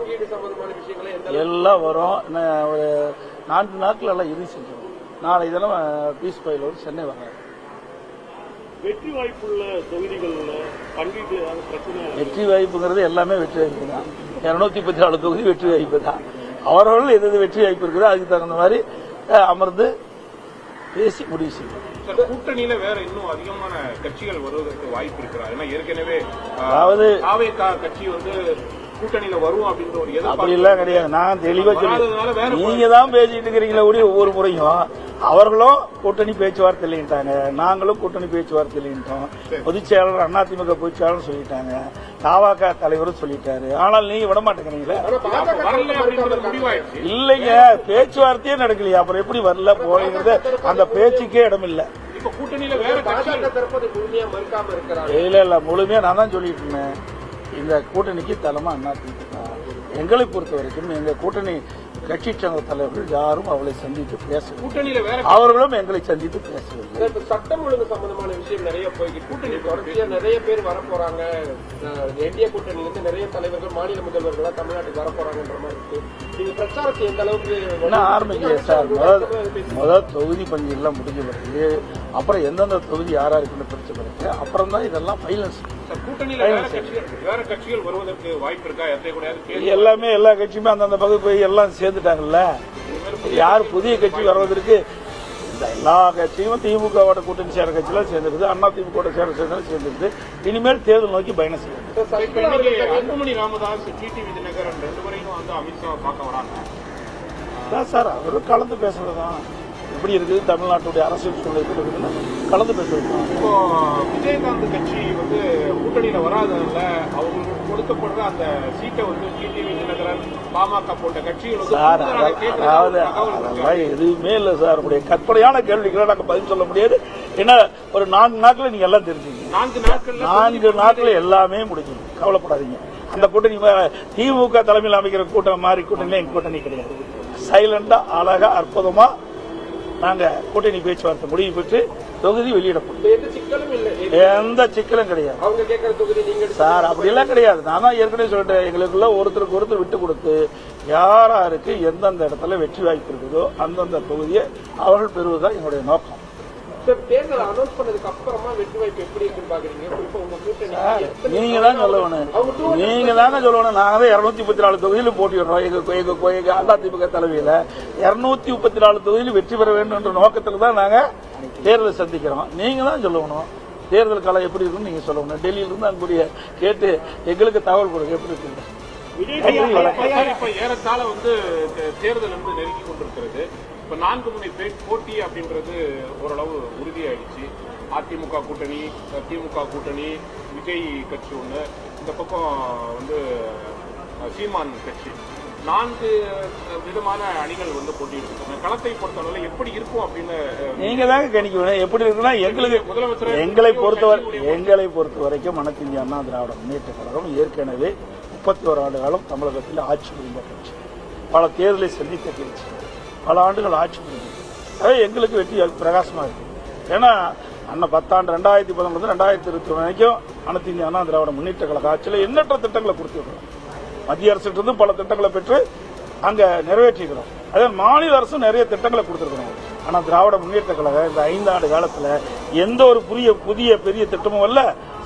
பங்கீடு சம்பந்தமான விஷயங்களை எல்லாம் வரும். ஒரு 4 நாட்கள் எல்லாம் இறுதி செஞ்சிடும். நாளை தினம் பீஸ் பயிலோடு சென்னை வர்றாரு. வெற்றி வாய்ப்புள்ள தொகுதிகள் பங்கீட்டு பிரச்சனை. வெற்றி வாய்ப்புங்கிறது எல்லாமே வெற்றி வாய்ப்பு தான். 234 தொகுதி வெற்றி வாய்ப்பு தான். அவர்கள் எது வெற்றி வாய்ப்பு இருக்குதோ அதுக்கு தகுந்த மாதிரி அமர்ந்து பேசி முடிவு செய்யும். கூட்டணியில வேற இன்னும் அதிகமான கட்சிகள் வருவதற்கு வாய்ப்பு இருக்கிறா? ஏன்னா ஏற்கனவே அதாவது கட்சி கூட்டணியில வரும் அப்படின்ற ஒரு அப்படி எல்லாம் கிடையாது. நான் தெளிவா சொல்லி நீங்க தான் பேசிட்டு இருக்கிறீங்களா ஒவ்வொரு முறையும். அவர்களும் கூட்டணி பேச்சுவார்த்தை இல்லைன்ட்டாங்க, நாங்களும் கூட்டணி பேச்சுவார்த்தை இல்லைன்ட்டோம். பொதுச் செயலாளர் அதிமுக பொதுச் செயலாளர் சொல்லிட்டாங்க, தவாக தலைவரும் சொல்லிட்டாரு. ஆனால் நீங்க விட மாட்டேங்கிறீங்களா? இல்லைங்க, பேச்சுவார்த்தையே நடக்கலையா, அப்புறம் எப்படி வரல போறது? அந்த பேச்சுக்கே இடம் இல்லை. இல்ல முழுமையா நான் தான் சொல்லிட்டு இருந்தேன். இந்த கூட்டணிக்கு தலைமை அதிமுக. எங்களை பொறுத்த வரைக்கும் எங்க கூட்டணி கட்சி சங்க தலைவர்கள் யாரும் அவளை சந்தித்து பேசவில்லை. அவர்களும் எங்களை சந்தித்து பேசவில்லை. சட்டம் ஒழுங்கு சம்பந்தமான விஷயம் நிறைய போய்கிட்டு கூட்டணி தொடர்ச்சியா நிறைய பேர் வரப்போறாங்க. என்டிஏ கூட்டணியிலிருந்து நிறைய தலைவர்கள் மாநில முதல்வர்களா தமிழ்நாட்டுக்கு வரப்போறாங்கன்ற மாதிரி இருக்கு. நீங்க பிரச்சாரத்தை எந்த அளவுக்கு ஆரம்பிக்கல சார்? முதல் தொகுதி பங்கீடுலாம் முடிஞ்ச பிறகு அப்புறம் எந்தெந்த தொகுதி யாராருக்குன்னு பிரிச்ச பிறகு அப்புறம் தான் இதெல்லாம் ஃபைனல்ஸ். வேற கட்சிகள் வருவதற்கு வாய்ப்பு இருக்கா? எல்லாமே எல்லா கட்சியுமே அந்தந்த பகுதி போய் எல்லாம் சேர்ந்துட்டாங்கல்ல. யார் புதிய கட்சி வருவதற்கு எல்லா கட்சியும் திமுகவோட கூட்டணி சேர கட்சியெல்லாம் சேர்ந்துருது, அதிமுக சேர்ந்துருது. இனிமேல் தேர்தல் நோக்கி பயணம் செய்யும். அன்புமணி ராமதாஸ், டிடிவி தினகரன் 2 பேரையும் அமித்ஷா பார்க்க வராங்க சார். அவரும் கலந்து பேசுறதுதான். எப்படி இருக்குது தமிழ்நாட்டுடைய அரசியல் சூழ்நிலை எப்படி இருக்குதுன்னு கலந்து பேசுறோம். இப்போ விஜயகாந்த் கட்சி கூட்டணியில வராதனால அவங்களுக்கு கொடுக்கப்படுற அந்த சீட்டை டிடிவி தினகரன், பாமக போன்ற கட்சிகள் சார் அதாவது எதுவுமே இல்லை சார். நம்முடைய கற்பனையான கேள்விகளை நாங்கள் பதில் சொல்ல முடியாது. ஏன்னா ஒரு 4 நாட்கள் நீங்க எல்லாம் தெரிஞ்சுங்க. 4 நாட்கள் எல்லாமே முடிஞ்சிடும். கவலைப்படாதீங்க. அந்த கூட்டணி திமுக தலைமையில் அமைக்கிற கூட்டம் மாதிரி கூட்டணியில எங்க கூட்டணி கிடையாது. சைலண்டா அழகா அற்புதமா நாங்க கூட்டணி பேச்சுவார்த்தை முடிவு பெற்று தொகுதி வெளியிடப்படும். எந்த சிக்கலும் கிடையாது சார். அப்படி எல்லாம் கிடையாது. நான் தான் ஏற்கனவே சொல்லிட்டேன், எங்களுக்குள்ள ஒருத்தருக்கு ஒருத்தர் விட்டு கொடுத்து யாராருக்கு எந்தெந்த இடத்துல வெற்றி வாய்ப்பு இருக்குதோ அந்தந்த தொகுதியை அவர்கள் பெறுவதுதான் எங்களுடைய நோக்கம். தேர்தல் அனௌன்ஸ் பண்ணதுக்கு அப்புறமா வெற்றி வாய்ப்பு எப்படி இருக்குன்னு பாக்குறீங்க? நீங்க தான் சொல்லணும். நீங்க தானே சொல்லணும். நாங்க தான் 234 தொகுதியில் போட்டிடுறோம். எங்க அதிமுக தலைமையில 234 தொகுதியில் வெற்றி பெற வேண்டும் என்ற நோக்கத்தில் தான் நாங்க தேர்தலை சந்திக்கிறோம். நீங்க தான் சொல்லணும் தேர்தல் காலம் எப்படி இருக்குன்னு நீங்க சொல்லணும். டெல்லியில இருந்து அங்குடைய கேட்டு எங்களுக்கு தகவல் கொடுங்க எப்படி இருக்கு. ஏறத்தாழ தேர்தல் நெருங்கி கொண்டிருக்கிறது. இப்ப 4 முனை போட்டி அப்படின்றது ஓரளவு உறுதியாயிடுச்சு. அதிமுக கூட்டணி, திமுக கூட்டணி, விஜய் கட்சி ஒண்ணு, இந்த பக்கம் சீமான் கட்சி, 4 விதமான அணிகள் போட்டியிட்டு களத்தை பொறுத்தவரை எப்படி இருக்கும் அப்படின்னு நீங்க தாங்க கணிக்கணும். எப்படி இருக்குன்னா எங்களுக்கு முதலமைச்சர் எங்களை பொறுத்த வரைக்கும் அனைத்து இந்திய அண்ணா திராவிட முன்னேற்ற கழகம் ஏற்கனவே 31 ஆண்டு காலம் தமிழகத்தில் ஆட்சி புரிந்த கட்சி, பல தேர்தலை சந்தித்த கட்சி, பல ஆண்டுகள் ஆட்சி புரிந்தது. எங்களுக்கு வெற்றி பிரகாசமா இருக்கு. ஏன்னா அண்ணன் 10 ஆண்டு 2011 2021 வரைக்கும் அனைத்து இந்திய அண்ணா திராவிட முன்னேற்ற கழக ஆட்சியில் எண்ணற்ற திட்டங்களை கொடுத்துருக்கிறோம். மத்திய அரசிலிருந்து பல திட்டங்களை பெற்று அங்க நிறைவேற்றிக்கிறோம். அதே மாநில அரசும் நிறைய திட்டங்களை கொடுத்திருக்கிறோம். ஆனா திராவிட முன்னேற்ற கழகம் இந்த 5 ஆண்டு காலத்துல எந்த ஒரு புதிய பெரிய திட்டமும் அல்ல.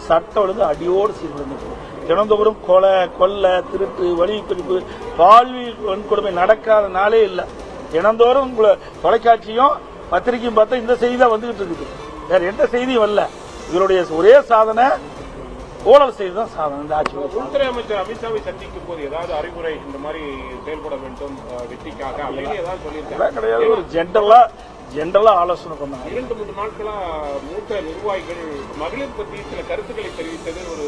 சட்டம் ஒழுங்கு அடியோடு சீர்குலைந்து தினந்தோறும் கொலை, கொள்ளை, திருட்டு, வழிப்பிடிப்பு, பாலியல் வன்கொடுமை நடக்காத நாளே இல்லை. தினந்தோறும் தொலைக்காட்சியும் பத்திரிகையும் பார்த்தா இந்த செய்தி தான் வந்துகிட்டு இருக்குது. வேற எந்த செய்தியும் வரல. இவருடைய ஒரே சாதனை ஊழல் செய்தி தான் சாதனை. இந்த ஆட்சி உள்துறை அமைச்சர் அமித்ஷாவை சந்திக்கும் போது ஏதாவது அறிவுரை இந்த மாதிரி செயல்பட வேண்டும் வெற்றிக்காக ஏதாவது சொல்லியிருக்காங்க கிடையாது. ஒரு ஜென்ரலா ஆலோசனை பண்ணாங்க. 2-3 நாட்களா மூத்த நிர்வாகிகள் மகளிர் பற்றி சில கருத்துக்களை தெரிவித்தது ஒரு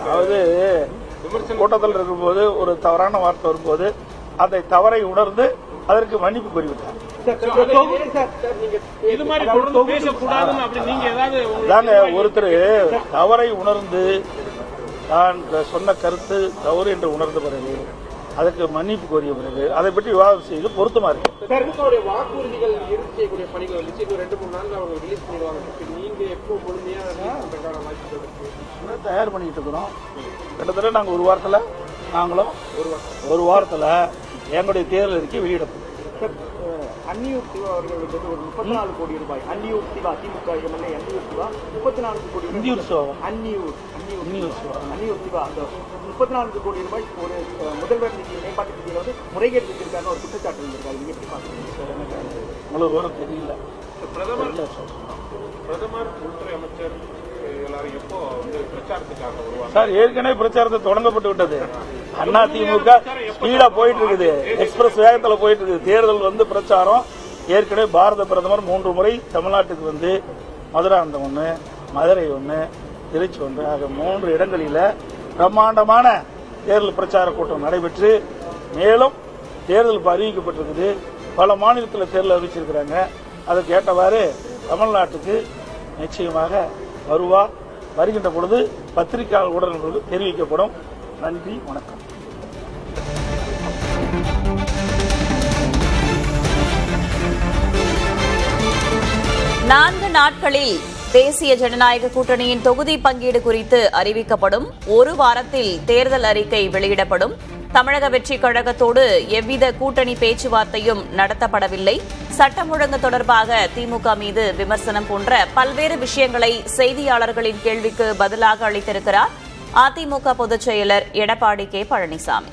அதாவது கூட்டத்தில் இருக்கும்போது ஒரு தவறான வார்த்தை வரும்போது அதை தவறை உணர்ந்து அதற்கு மன்னிப்பு கோரிவிட்டார். ஒருத்தர் தவறை உணர்ந்து தான் சொன்ன கருத்து தவறு என்று உணர்ந்த பிறகு அதுக்கு மன்னிப்பு கோரிய பிறகு அதை பற்றி விவாதம் செய்து பொருத்தமா இருக்கு. வாக்குறுதிகள் இறுதி செய்யக்கூடிய பணிகள் 2-3 நாள் அவங்க ரிலீஸ் பண்ணிடுவாங்க. நீங்க எப்போ முழுமையா தயார் பண்ணிட்டு இருக்கிறோம். கிட்டத்தட்ட நாங்க ஒரு வாரத்துல நாங்களும் ஒரு வாரத்தில் எங்களுடைய தேர்தல் அறிக்கை வெளியிடப்படும். அன்னியூர் சிவா அவர்கள் வந்து ஒரு 34 கோடி ரூபாய், அன்னியூர் சிவா திமுக எம்எல்ஏ அன்னியூர் சிவா 34 கோடி ரூபாய், இந்தியூர் சிவா அன்னியூர் சிவா அந்த 34 கோடி ரூபாய் ஒரு முதல்வர் நிதி மேம்பாட்டு நிதியில் வந்து முறைகேடு செஞ்சிருக்காருன்னு ஒரு குற்றச்சாட்டு இருந்திருக்காரு. நீங்க எப்படி பாக்குறீங்க? உங்களுக்கு விவரம் தெரியல. பிரதமர் உள்துறை அமைச்சர் எல்லாரும் எப்போ வந்து பிரச்சாரத்துக்காக வருவாங்க சார்? ஏற்கனவே பிரச்சாரத்தை தொடங்கப்பட்டு விட்டது. அதிமுக ஸ்பீடா போயிட்டு இருக்குது, எக்ஸ்பிரஸ் வேகத்துல போயிட்டு இருக்குது. தேர்தல் வந்து பிரச்சாரம் ஏற்கனவே பாரத பிரதமர் 3 முறை தமிழ்நாட்டுக்கு வந்து மதுராந்தகம் 1, மதுரை 1, திருச்சி 1 ஆக 3 இடங்களில பிரம்மாண்டமான தேர்தல் பிரச்சார கூட்டம் நடைபெற்று மேலும் தேர்தல் அறிவிக்கப்பட்டிருக்குது. பல மாநிலத்தில் தேர்தல் அறிவிச்சிருக்கிறாங்க. அதற்கு ஏற்றவாறு தமிழ்நாட்டுக்கு நிச்சயமாக வருவார். வருகின்ற பொழுது பத்திரிகையாளர்களுடன் தெரிவிக்கப்படும். நன்றி, வணக்கம். நான்கு நாட்களில் தேசிய ஜனநாயக கூட்டணியின் தொகுதி பங்கீடு குறித்து அறிவிக்கப்படும். ஒரு வாரத்தில் தேர்தல் அறிக்கை வெளியிடப்படும். தமிழக வெற்றிக் கழகத்தோடு எவ்வித கூட்டணி பேச்சுவார்த்தையும் நடத்தப்படவில்லை. சட்டம் ஒழுங்கு தொடர்பாக திமுக மீது விமர்சனம் போன்ற பல்வேறு விஷயங்களை செய்தியாளர்களின் கேள்விக்கு பதிலாக அளித்திருக்கிறார் அதிமுக பொதுச் செயலர் எடப்பாடி கே. பழனிசாமி.